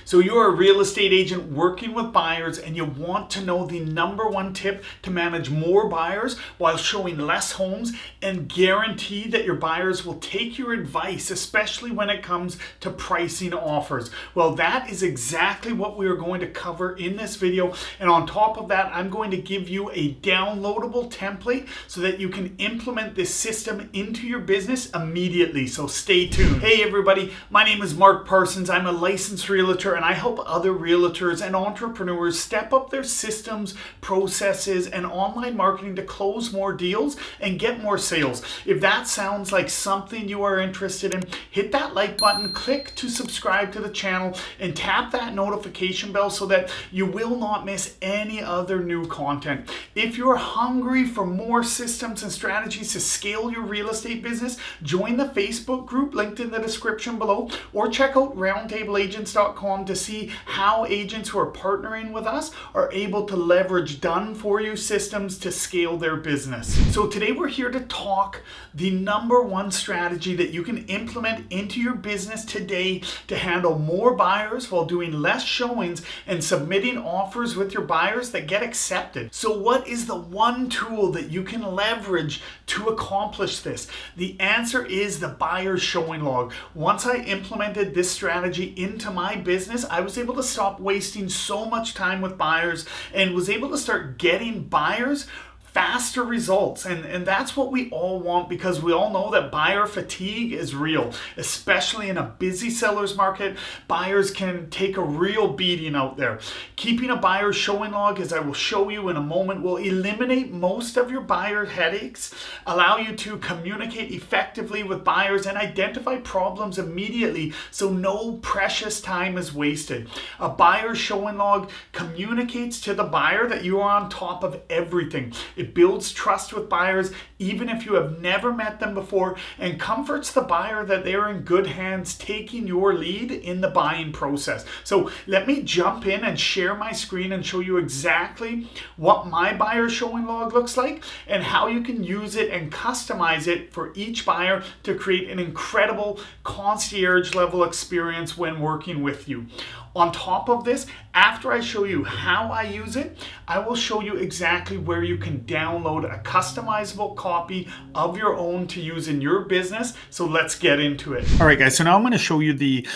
So you're a real estate agent working with buyers and you want to know the number one tip to manage more buyers while showing less homes and guarantee that your buyers will take your advice, especially when it comes to pricing offers. Well, that is exactly what we are going to cover in this video. And on top of that, I'm going to give you a downloadable template so that you can implement this system into your business immediately. So stay tuned. Hey everybody, my name is Mark Parsons. I'm a licensed realtor and I help other realtors and entrepreneurs step up their systems, processes, and online marketing to close more deals and get more sales. If that sounds like something you are interested in, hit that like button, click to subscribe to the channel, and tap that notification bell so that you will not miss any other new content. If you're hungry for more systems and strategies to scale your real estate business, join the Facebook group linked in the description below, or check out roundtableagents.com to see how agents who are partnering with us are able to leverage done for you systems to scale their business. So today we're here to talk the number one strategy that you can implement into your business today to handle more buyers while doing less showings and submitting offers with your buyers that get accepted. So what is the one tool that you can leverage to accomplish this? The answer is the buyer showing log. Once I implemented this strategy into my business, I was able to stop wasting so much time with buyers and was able to start getting buyers faster results. And that's what we all want, because we all know that buyer fatigue is real, especially in a busy seller's market. Buyers can take a real beating out there. Keeping a buyer showing log, as I will show you in a moment, will eliminate most of your buyer headaches, allow you to communicate effectively with buyers and identify problems immediately so no precious time is wasted. A buyer showing log communicates to the buyer that you are on top of everything. It builds trust with buyers even if you have never met them before, and comforts the buyer that they are in good hands taking your lead in the buying process. So let me jump in and share my screen and show you exactly what my buyer showing log looks like and how you can use it and customize it for each buyer to create an incredible concierge level experience when working with you. On top of this, after I show you how I use it, I will show you exactly where you can download a customizable copy of your own to use in your business. So let's get into it. All right, guys. So now I'm going to show you the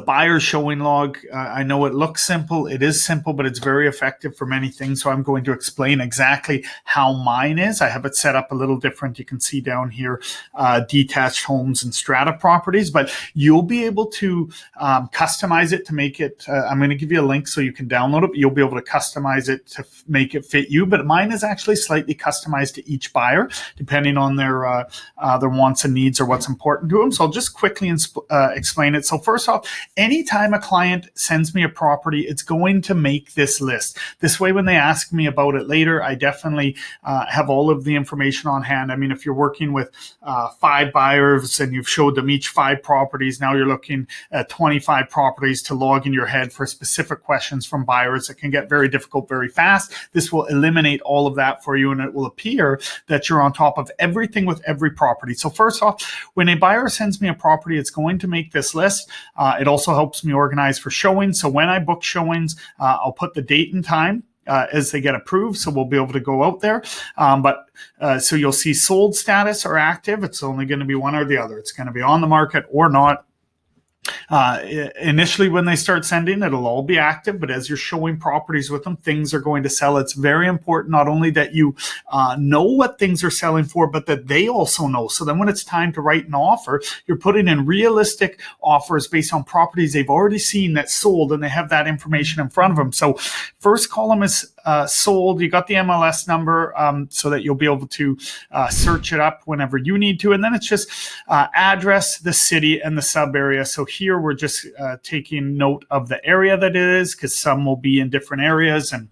buyer showing log. I know it looks simple. It is simple, but it's very effective for many things. So I'm going to explain exactly how mine is. I have it set up a little different. You can see down here, detached homes and strata properties, but you'll be able to customize it to make it. I'm going to give you a link so you can download it. You'll be able to customize it to make it fit you, but mine is actually slightly customized to each buyer depending on their wants and needs or what's important to them. So I'll just quickly explain it. So first off, anytime a client sends me a property, it's going to make this list. This way, when they ask me about it later, I definitely have all of the information on hand. I mean, if you're working with 5 buyers and you've showed them each 5 properties, now you're looking at 25 properties to log in your head for specific questions from buyers. It can get very difficult very fast. This will eliminate all of that for you, and it will appear that you're on top of everything with every property. So first off, when a buyer sends me a property, it's going to make this list. It also helps me organize for showings. So when I book showings, I'll put the date and time as they get approved, so we'll be able to go out there. So you'll see sold status or active. It's only going to be one or the other. It's going to be on the market or not. Initially, when they start sending, it'll all be active, but as you're showing properties with them, things are going to sell. It's very important not only that you know what things are selling for, but that they also know. So then when it's time to write an offer, you're putting in realistic offers based on properties they've already seen that sold, and they have that information in front of them. So first column is sold. You got the MLS number so that you'll be able to search it up whenever you need to. And then it's just address, the city, and the sub area. So here we're just taking note of the area that it is, because some will be in different areas and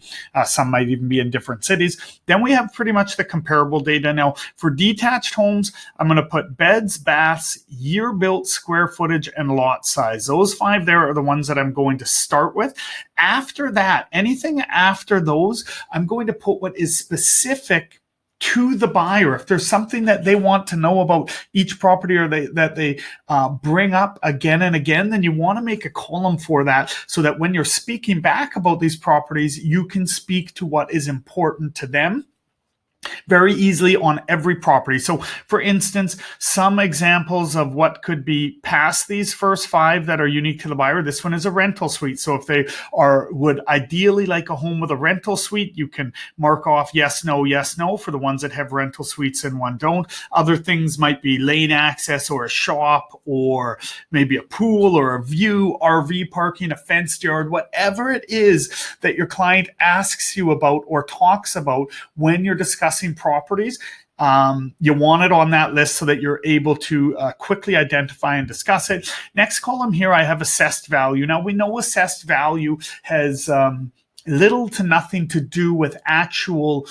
some might even be in different cities. Then we have pretty much the comparable data. Now for detached homes, I'm going to put beds, baths, year built, square footage, and lot size. Those 5 there are the ones that I'm going to start with. After that, anything after those, I'm going to put what is specific to the buyer. If there's something that they want to know about each property or that they bring up again and again, then you want to make a column for that so that when you're speaking back about these properties, you can speak to what is important to them very easily on every property. So for instance, some examples of what could be past these first 5 that are unique to the buyer. This one is a rental suite. So if they would ideally like a home with a rental suite, you can mark off yes, no for the ones that have rental suites and one don't. Other things might be lane access or a shop or maybe a pool or a view, RV parking, a fenced yard, whatever it is that your client asks you about or talks about when you're discussing properties. You want it on that list so that you're able to quickly identify and discuss it. Next column here, I have assessed value. Now, we know assessed value has little to nothing to do with actual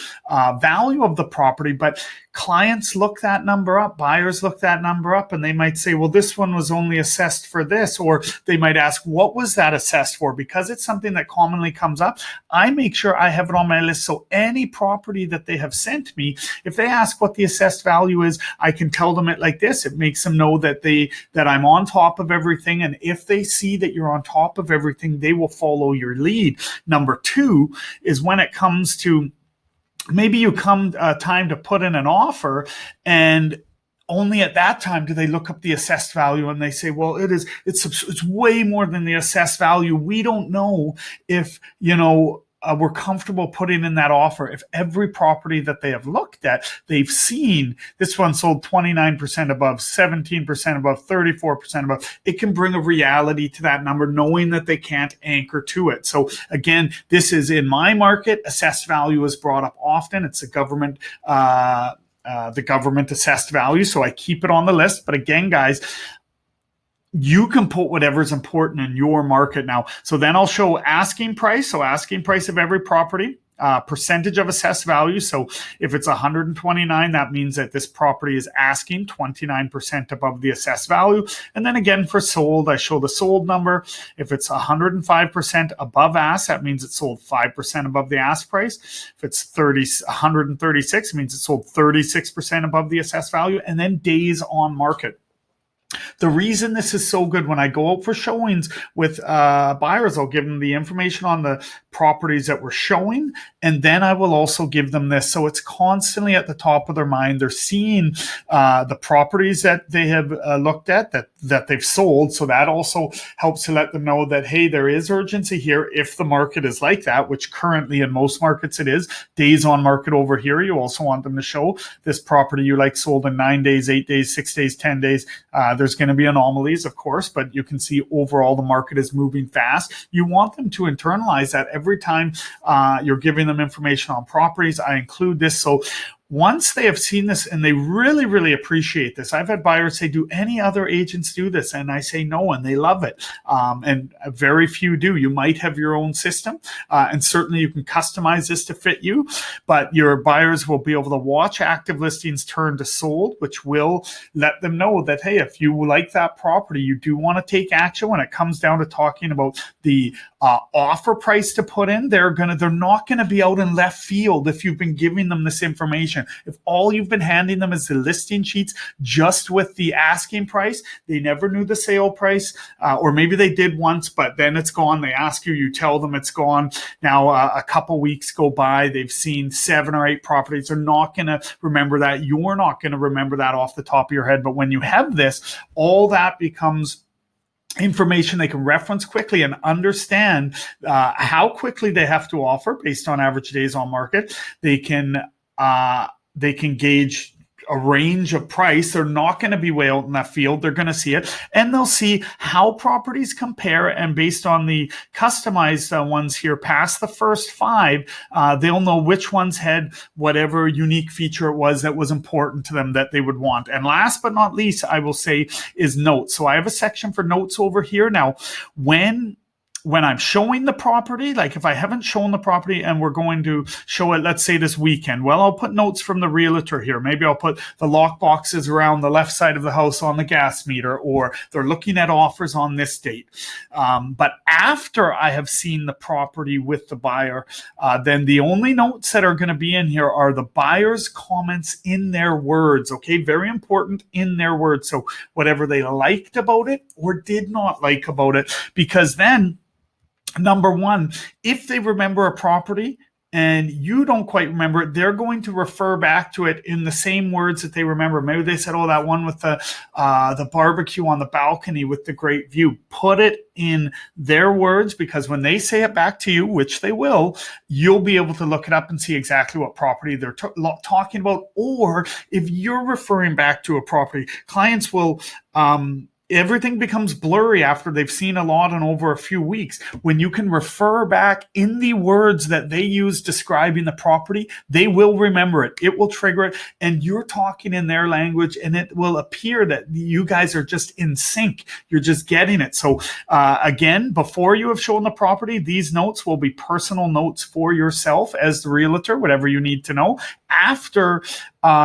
value of the property, but clients look that number up, buyers look that number up, and they might say, well, this one was only assessed for this, or they might ask, what was that assessed for? Because it's something that commonly comes up, I make sure I have it on my list. So any property that they have sent me, if they ask what the assessed value is, I can tell them it like this. It makes them know that I'm on top of everything. And if they see that you're on top of everything, they will follow your lead. Number 2 is when it comes to maybe you come time to put in an offer, and only at that time do they look up the assessed value and they say, well, it's way more than the assessed value. We don't know if, we're comfortable putting in that offer. If every property that they have looked at, they've seen this one sold 29% above, 17% above, 34% above, it can bring a reality to that number, knowing that they can't anchor to it. So again, this is in my market. Assessed value is brought up often. It's a government the government assessed value. So I keep it on the list. But again, guys, you can put whatever's important in your market now. So then I'll show asking price. So asking price of every property, percentage of assessed value. So if it's 129, that means that this property is asking 29% above the assessed value. And then again, for sold, I show the sold number. If it's 105% above ask, that means it sold 5% above the ask price. If it's 136, it means it sold 36% above the assessed value. And then days on market. The reason this is so good, when I go out for showings with buyers, I'll give them the information on the properties that we're showing, and then I will also give them this. So it's constantly at the top of their mind. They're seeing the properties that they have looked at that they've sold. So that also helps to let them know that, hey, there is urgency here if the market is like that, which currently in most markets it is. Days on market over here, you also want them to show this property you like sold in 9 days, 8 days, 6 days, 10 days. There's going to be anomalies, of course, but you can see overall the market is moving fast. You want them to internalize that every time you're giving them information on properties. I include this. So once they have seen this and they really, really appreciate this, I've had buyers say, do any other agents do this? And I say no, and they love it. And very few do. You might have your own system, and certainly you can customize this to fit you, but your buyers will be able to watch active listings turn to sold, which will let them know that, hey, if you like that property, you do want to take action. When it comes down to talking about the offer price to put in, they're not going to be out in left field if you've been giving them this information. If all you've been handing them is the listing sheets just with the asking price, they never knew the sale price, or maybe they did once, but then it's gone. They ask you, you tell them it's gone. Now a couple weeks go by, they've seen 7 or 8 properties. They're not going to remember that. You're not going to remember that off the top of your head. But when you have this, all that becomes information they can reference quickly and understand how quickly they have to offer based on average days on market. They can gauge a range of price. They're not going to be way out in that field. They're going to see it, and they'll see how properties compare. And based on the customized ones here past the first 5, they'll know which ones had whatever unique feature it was that was important to them that they would want. And last but not least, I will say, is notes. So I have a section for notes over here. Now, when when I'm showing the property, like if I haven't shown the property and we're going to show it, let's say this weekend, well, I'll put notes from the realtor here. Maybe I'll put the lock boxes around the left side of the house on the gas meter, or they're looking at offers on this date. But after I have seen the property with the buyer, then the only notes that are going to be in here are the buyer's comments in their words. Okay, very important, in their words. So whatever they liked about it or did not like about it, because then, number one, if they remember a property and you don't quite remember it, they're going to refer back to it in the same words that they remember. Maybe they said, "Oh, that one with the barbecue on the balcony with the great view." Put it in their words, because when they say it back to you, which they will, you'll be able to look it up and see exactly what property they're talking about. Or if you're referring back to a property, clients will everything becomes blurry after they've seen a lot and over a few weeks. When you can refer back in the words that they use describing the property, they will remember it. It will trigger it, and you're talking in their language, and it will appear that you guys are just in sync. You're just getting it. So again, before you have shown the property, these notes will be personal notes for yourself as the realtor, whatever you need to know. After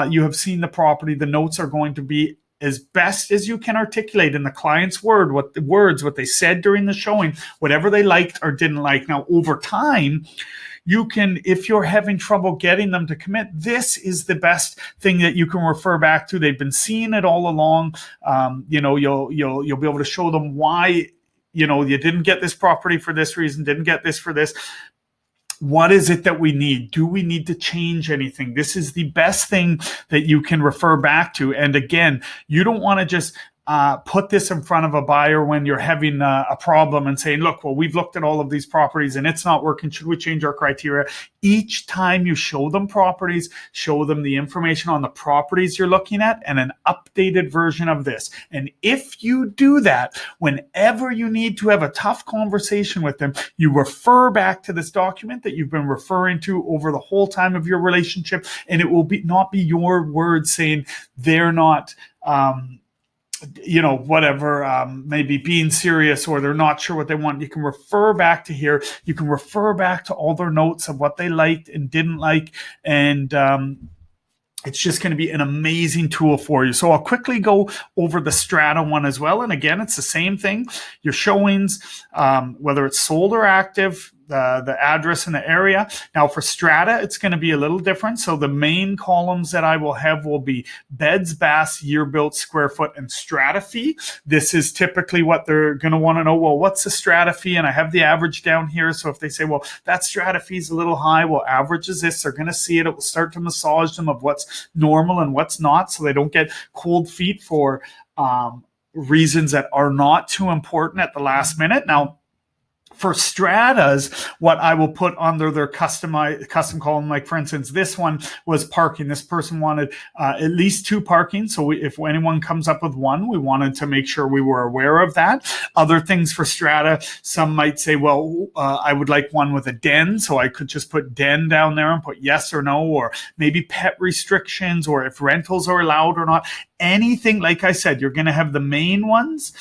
you have seen the property, the notes are going to be as best as you can articulate in the client's what they said during the showing, whatever they liked or didn't like. Now, over time, you can, if you're having trouble getting them to commit, this is the best thing that you can refer back to. They've been seeing it all along. You'll be able to show them why, you didn't get this property for this reason, didn't get this for this. What is it that we need? Do we need to change anything? This is the best thing that you can refer back to. And again, you don't want to just put this in front of a buyer when you're having a problem and saying, "Look, well, we've looked at all of these properties and it's not working. Should we change our criteria?" Each time you show them properties, show them the information on the properties you're looking at and an updated version of this. And if you do that, whenever you need to have a tough conversation with them, you refer back to this document that you've been referring to over the whole time of your relationship, and it will not be your words saying they're not maybe being serious, or they're not sure what they want. You can refer back to here. You can refer back to all their notes of what they liked and didn't like. And it's just going to be an amazing tool for you. So I'll quickly go over the Strata one as well. And again, it's the same thing. Your showings, whether it's sold or active, the address and the area. Now for Strata, it's going to be a little different. So the main columns that I will have will be beds, baths, year built, square foot, and strata fee. This is typically what they're going to want to know. Well, what's the strata fee? And I have the average down here. So if they say, well, that strata fee is a little high, well, average is this. They're going to see it. It will start to massage them of what's normal and what's not, so they don't get cold feet for reasons that are not too important at the last minute. Now, for stratas, what I will put under their custom column, like for instance, this one was parking. This person wanted at least 2 parking. So if anyone comes up with 1, we wanted to make sure we were aware of that. Other things for strata, some might say, well, I would like one with a den. So I could just put den down there and put yes or no, or maybe pet restrictions, or if rentals are allowed or not. Anything, like I said, you're going to have the main ones,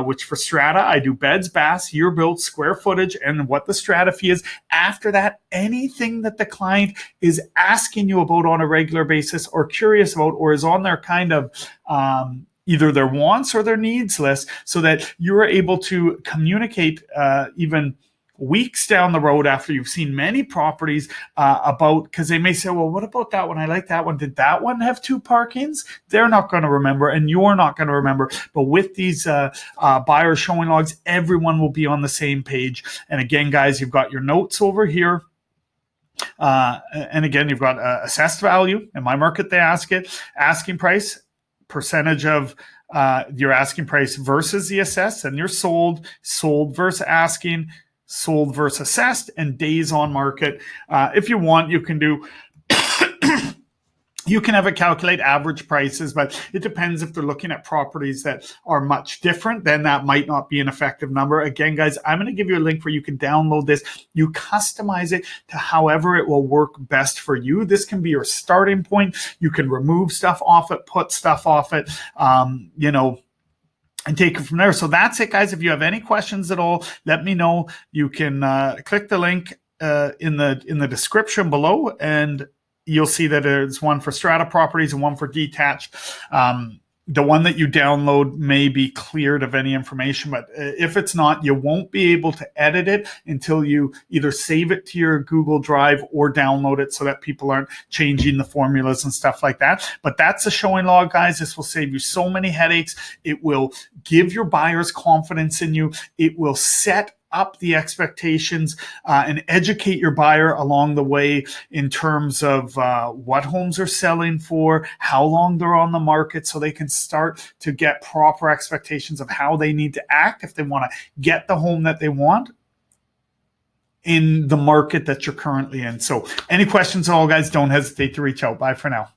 which for strata, I do beds, baths, year built, square footage, and what the strata fee is. After that, anything that the client is asking you about on a regular basis or curious about, or is on their kind of either their wants or their needs list, so that you're able to communicate even weeks down the road after you've seen many properties about, because they may say, well, what about that one? I like that one. Did that one have 2 parkings? They're not going to remember, and you're not going to remember. But with these buyer showing logs, everyone will be on the same page. And again, guys, you've got your notes over here. And again, you've got assessed value. In my market, they ask it. Asking price, percentage of your asking price versus the assessed, and your sold versus asking, sold versus assessed, and days on market. If you want, you can do you can have it calculate average prices, but it depends. If they're looking at properties that are much different, then that might not be an effective number. Again, guys, I'm going to give you a link where you can download this. You customize it to however it will work best for you. This can be your starting point. You can remove stuff off it, put stuff off it. and take it from there. So that's it, guys. If you have any questions at all, let me know. You can click the link in the description below, and you'll see that there's one for strata properties and one for detached. The one that you download may be cleared of any information, but if it's not, you won't be able to edit it until you either save it to your Google Drive or download it so that people aren't changing the formulas and stuff like that. But that's the showing log, guys. This will save you so many headaches. It will give your buyers confidence in you. It will set up the expectations and educate your buyer along the way in terms of what homes are selling for, how long they're on the market, so they can start to get proper expectations of how they need to act if they want to get the home that they want in the market that you're currently in. So any questions at all, guys, don't hesitate to reach out. Bye for now.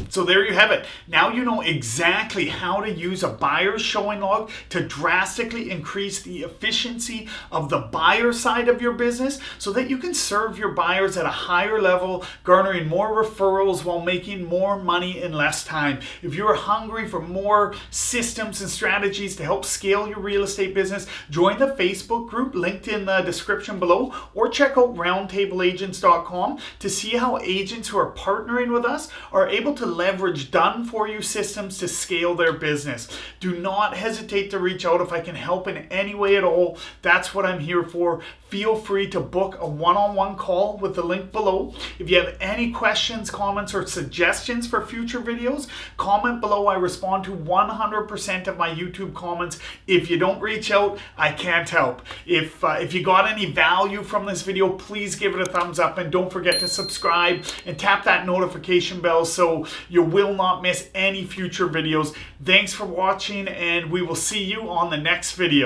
So there you have it. Now you know exactly how to use a buyer's showing log to drastically increase the efficiency of the buyer side of your business so that you can serve your buyers at a higher level, garnering more referrals while making more money in less time. If you're hungry for more systems and strategies to help scale your real estate business, join the Facebook group linked in the description below, or check out roundtableagents.com to see how agents who are partnering with us are able to leverage done-for-you systems to scale their business. Do not hesitate to reach out if I can help in any way at all. That's what I'm here for. Feel free to book a one-on-one call with the link below. If you have any questions, comments, or suggestions for future videos, comment below. I respond to 100% of my YouTube comments. If you don't reach out, I can't help. If you got any value from this video, please give it a thumbs up, and don't forget to subscribe and tap that notification bell so you will not miss any future videos. Thanks for watching, and we will see you on the next video.